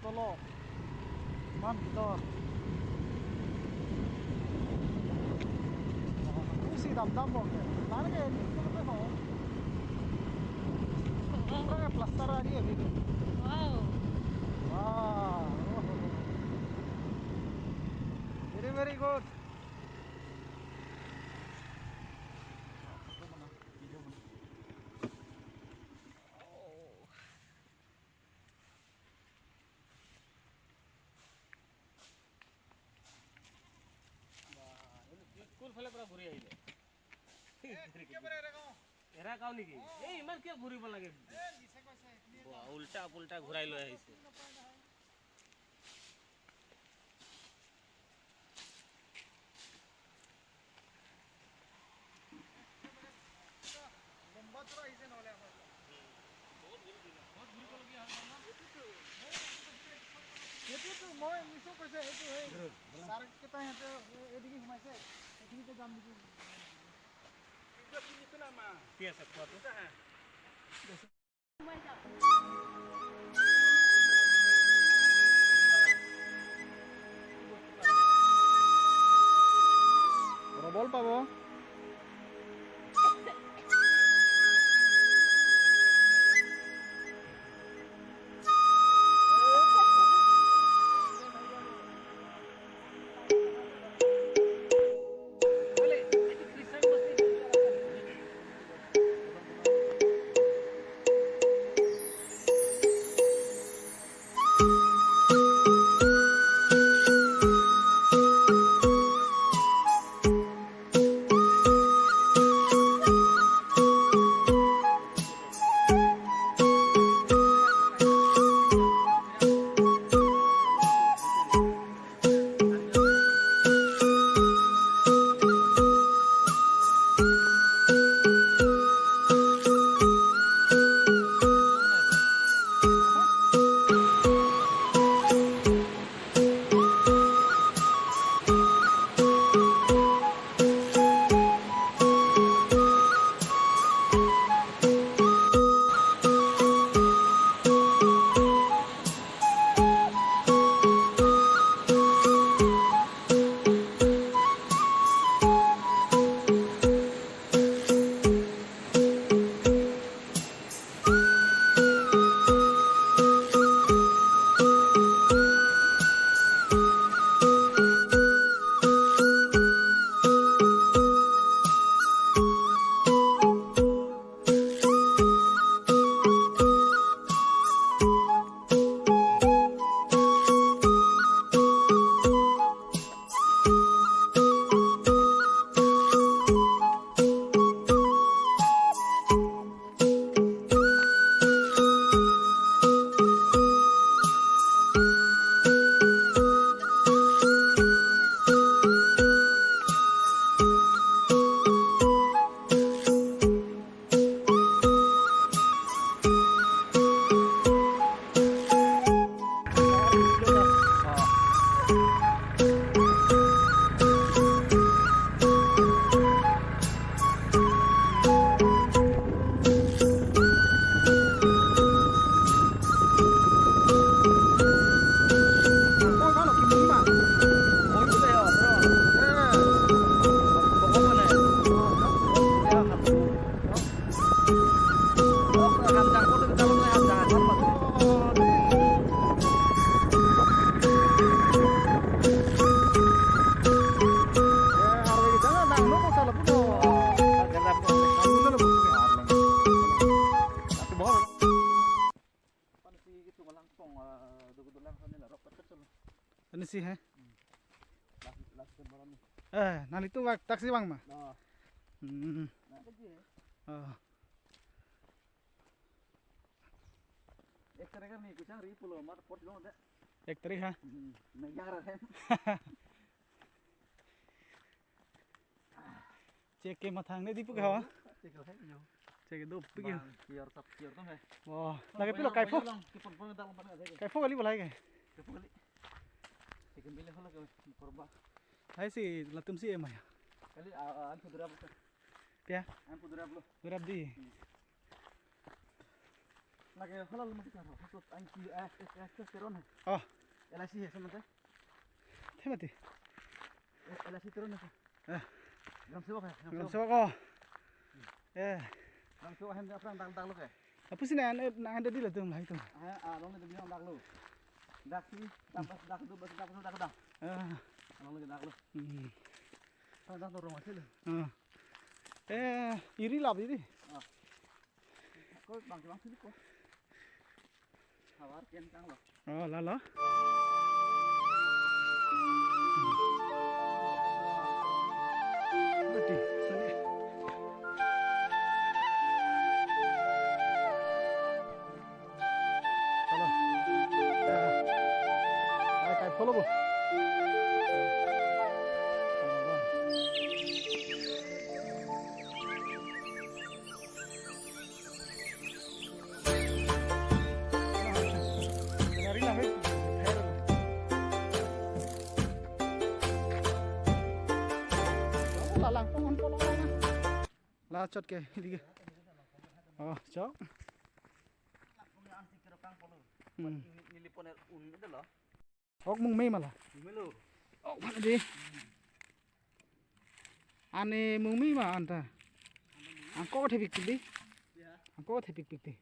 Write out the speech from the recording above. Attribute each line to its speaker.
Speaker 1: tolok. Mantap. Isi dam-dam kok. Lari kayak ini tuh kok. Orang plaster aja gitu.
Speaker 2: Wow.
Speaker 1: Wow. Very good.
Speaker 3: School ফালে পৰা ঘূৰি আহিলে এৰা কাও নেকি এই ইমান কিয় ঘূৰিব লাগে উল্টা পুল্টা ঘূৰাই লৈ আহিছে
Speaker 1: এইটোতো মই মিছো কৈছে এইটো এই ছাৰকেইটা সিহঁতে এদিকে সোমাইছে এইখিনিতে যাম নেকি
Speaker 3: কি আছে খোৱাটো
Speaker 1: প্ৰবল পাব Ini sih he. Nanti itu taksi bang mah.
Speaker 3: एक तरह का नहीं कुछ है रिपुल हमारा पोर्ट लो दे
Speaker 1: एक तरह है
Speaker 3: नहीं यार है
Speaker 1: चेक के माथांग ने दीपक हवा
Speaker 3: चेक है न्यू
Speaker 1: चेक दो पिकी
Speaker 3: कियर सब कियर तो है
Speaker 1: वाह लगे पिलो काइफो काइफो वाली बोला है
Speaker 3: काइफो वाली एक मिले होला के करबा
Speaker 1: है सी लतुम सी एम है
Speaker 3: kali an pudra apa
Speaker 1: क्या
Speaker 3: an pudra apa
Speaker 1: durab di Lagi halal masih kan. Maksud angki testosteron.
Speaker 2: Oh,
Speaker 1: LIC ya sementara.
Speaker 2: thế mà thì
Speaker 1: LIC testosteron apa? Gam sewa ya.
Speaker 2: làm sao có
Speaker 1: Gam sewa hen apa yang dak lu kayak.
Speaker 2: apa sih nih ada di latung lah itu
Speaker 1: Long itu bilang dak lu. Dak sih, dak itu bas dak dak. Long lagi dak lu. Dak tu rumah sih.
Speaker 2: iri lah ini
Speaker 1: Kau bang sini kok. Hawar kian kang lo.
Speaker 2: là Berarti, sana. Halo. Kayak follow bu. Lah chốt kìa đi kìa chó mung mê mà là mana đi ane mung mê mà anta angko the pik đi angko the pik